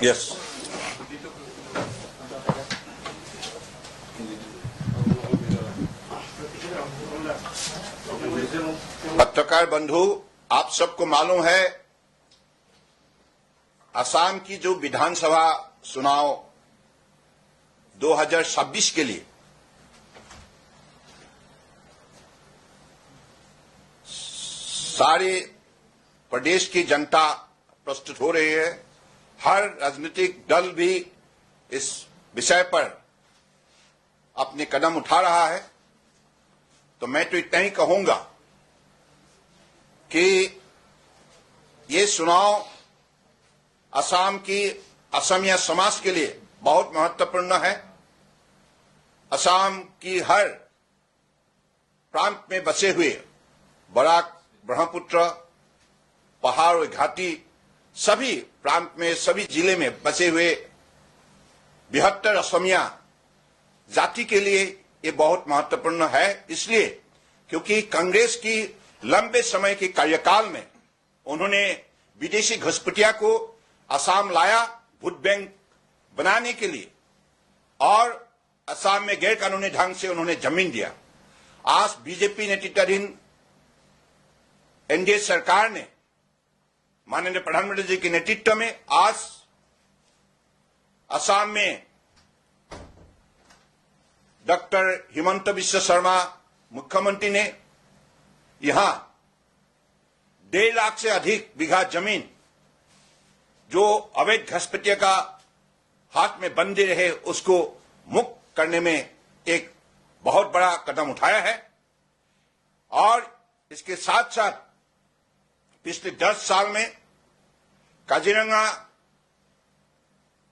Yes. पत्रकार बंधु, आप सबको मालूम है असम की जो विधानसभा चुनाव 2026 के लिए सारे प्रदेश की जनता प्रस्तुत हो रही है। हर राजनीतिक दल भी इस विषय पर अपने कदम उठा रहा है। तो मैं तो इतना ही कहूंगा कि ये चुनाव असम की असमिया समाज के लिए बहुत महत्वपूर्ण है। असम की हर प्रांत में बसे हुए बराक, ब्रह्मपुत्र, पहाड़ और घाटी सभी प्रांत में, सभी जिले में बसे हुए 72 असमिया जाति के लिए ये बहुत महत्वपूर्ण है। इसलिए क्योंकि कांग्रेस की लंबे समय के कार्यकाल में उन्होंने विदेशी घुसपैठिया को असम लाया वोट बैंक बनाने के लिए, और असम में गैर कानूनी ढंग से उन्होंने जमीन दिया। आज बीजेपी नेतृत्वाधीन एनडीए सरकार ने माननीय प्रधानमंत्री जी के नेतृत्व में आज असम में डॉक्टर हिमंत बिश्व शर्मा मुख्यमंत्री ने यहां 1.5 लाख से अधिक बीघा जमीन जो अवैध घुसपैठिया का हाथ में बंधे रहे उसको मुक्त करने में एक बहुत बड़ा कदम उठाया है। और इसके साथ साथ पिछले 10 साल में काजीरंगा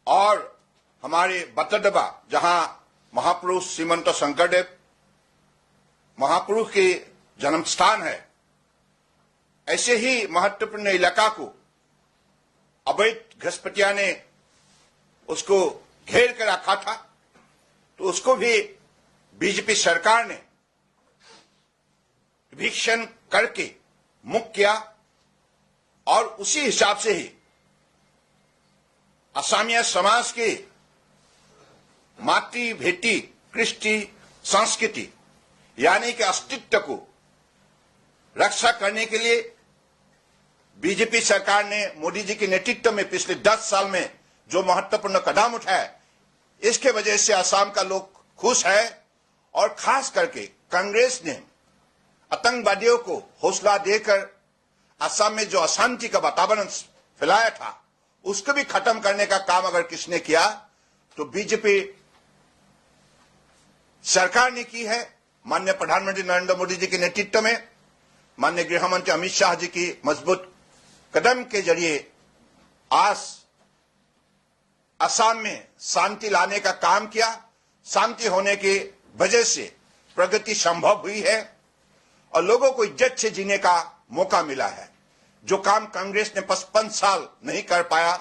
और हमारे बतडबा, जहां महापुरुष श्रीमंत शंकरदेव महापुरुष के जन्म स्थान है, ऐसे ही महत्वपूर्ण इलाका को अवैध घुसपैठिया ने उसको घेर कर रखा था। तो उसको भी बीजेपी सरकार ने इविक्शन करके मुक्त किया, और उसी हिसाब से ही असमिया समाज के मातृ भेटी कृष्टि संस्कृति यानी कि अस्तित्व को रक्षा करने के लिए बीजेपी सरकार ने मोदी जी के नेतृत्व में पिछले 10 साल में जो महत्वपूर्ण कदम उठाया, इसके वजह से असम का लोग खुश है। और खास करके कांग्रेस ने आतंकवादियों को हौसला देकर असम में जो अशांति का वातावरण फैलाया था उसको भी खत्म करने का काम अगर किसने किया तो बीजेपी सरकार ने की है। माननीय प्रधानमंत्री नरेंद्र मोदी जी के नेतृत्व में माननीय गृह मंत्री अमित शाह जी की मजबूत कदम के जरिए आज असम में शांति लाने का काम किया। शांति होने की वजह से प्रगति संभव हुई है और लोगों को इज्जत से जीने का मौका मिला है। जो काम कांग्रेस ने 55 साल नहीं कर पाया,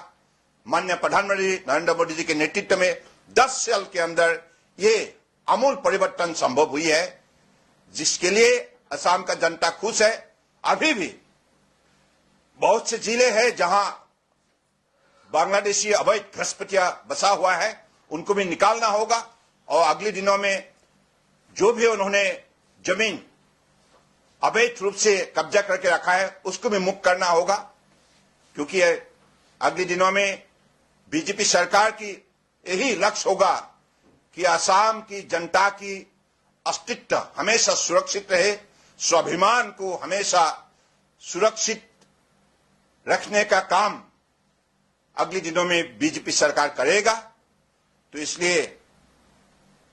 माननीय प्रधानमंत्री नरेंद्र मोदी जी के नेतृत्व में 10 साल के अंदर ये आमूल परिवर्तन संभव हुई है, जिसके लिए असम का जनता खुश है। अभी भी बहुत से जिले हैं जहां बांग्लादेशी अवैध घुसपैठिया बसा हुआ है, उनको भी निकालना होगा। और अगले दिनों में जो भी उन्होंने जमीन अवैध रूप से कब्जा करके रखा है उसको भी मुक्त करना होगा, क्योंकि अगले दिनों में बीजेपी सरकार की यही लक्ष्य होगा कि असम की जनता की अस्तित्व हमेशा सुरक्षित रहे, स्वाभिमान को हमेशा सुरक्षित रखने का काम अगले दिनों में बीजेपी सरकार करेगा। तो इसलिए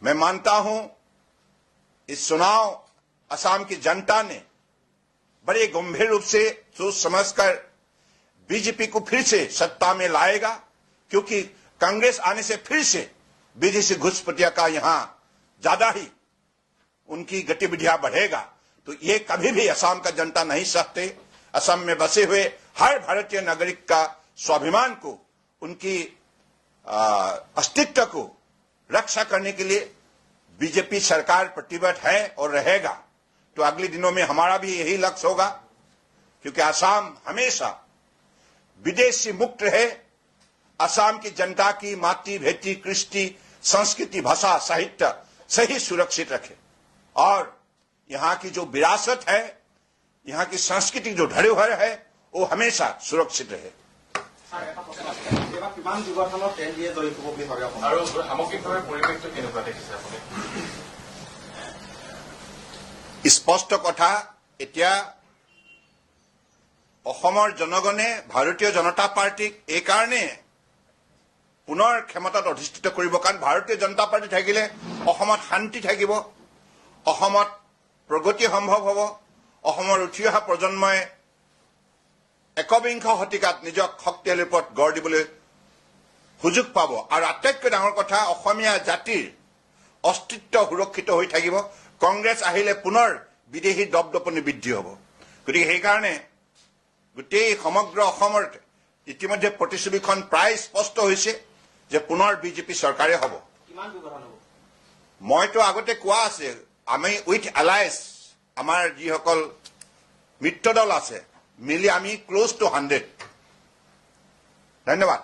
मैं मानता हूं इस चुनाव असम की जनता ने बड़े गंभीर रूप से सोच समझकर बीजेपी को फिर से सत्ता में लाएगा, क्योंकि कांग्रेस आने से फिर से विदेशी घुसपैठिया का यहां ज्यादा ही उनकी गतिविधियां बढ़ेगा। तो ये कभी भी असम का जनता नहीं सकते। असम में बसे हुए हर भारतीय नागरिक का स्वाभिमान को, उनकी अस्तित्व को रक्षा करने के लिए बीजेपी सरकार प्रतिबद्ध है और रहेगा। तो अगले दिनों में हमारा भी यही लक्ष्य होगा, क्योंकि असम हमेशा विदेश से मुक्त रहे, असम की जनता की मातृ भेटी कृष्टि संस्कृति भाषा साहित्य सही सुरक्षित रखे और यहाँ की जो विरासत है, यहाँ की सांस्कृतिक जो धरोहर है वो हमेशा सुरक्षित रहे। स्पष्ट कथा এতিয়া অসমৰ জনগণে ভাৰতীয় জনতা পাৰ্টিক এই কাৰণে পুনৰ ক্ষমতাত অধিষ্ঠিত কৰিব, কাৰণ ভাৰতীয় জনতা পাৰ্টি থাকিলে অসমত শান্তি থাকিব, অসমত প্ৰগতি সম্ভৱ হ'ব, অসমৰ উঠি অহা প্ৰজন্মই একবিংশ শতিকাত নিজক শক্তিশালী ৰূপত গঢ় দিবলৈ সুযোগ পাব আৰু আটাইতকৈ ডাঙৰ কথা অসমীয়া জাতিৰ অস্তিত্ব সুৰক্ষিত হৈ থাকিব। কংগ্ৰেছ আহিলে পুনৰ বিদেশী দপদপনি বৃদ্ধি হ'ব। গতিকে সেইকাৰণে গোটেই সমগ্ৰ অসমৰ ইতিমধ্যে প্ৰতিচ্ছবিখন প্ৰায় স্পষ্ট হৈছে যে পুনৰ বিজেপি চৰকাৰে হ'ব। মইতো আগতে কোৱা আছে, আমি উইথ এলায়েন্স আমাৰ যিসকল মিত্ৰ দল আছে মিলি আমি ক্লোজ টু 100। ধন্যবাদ।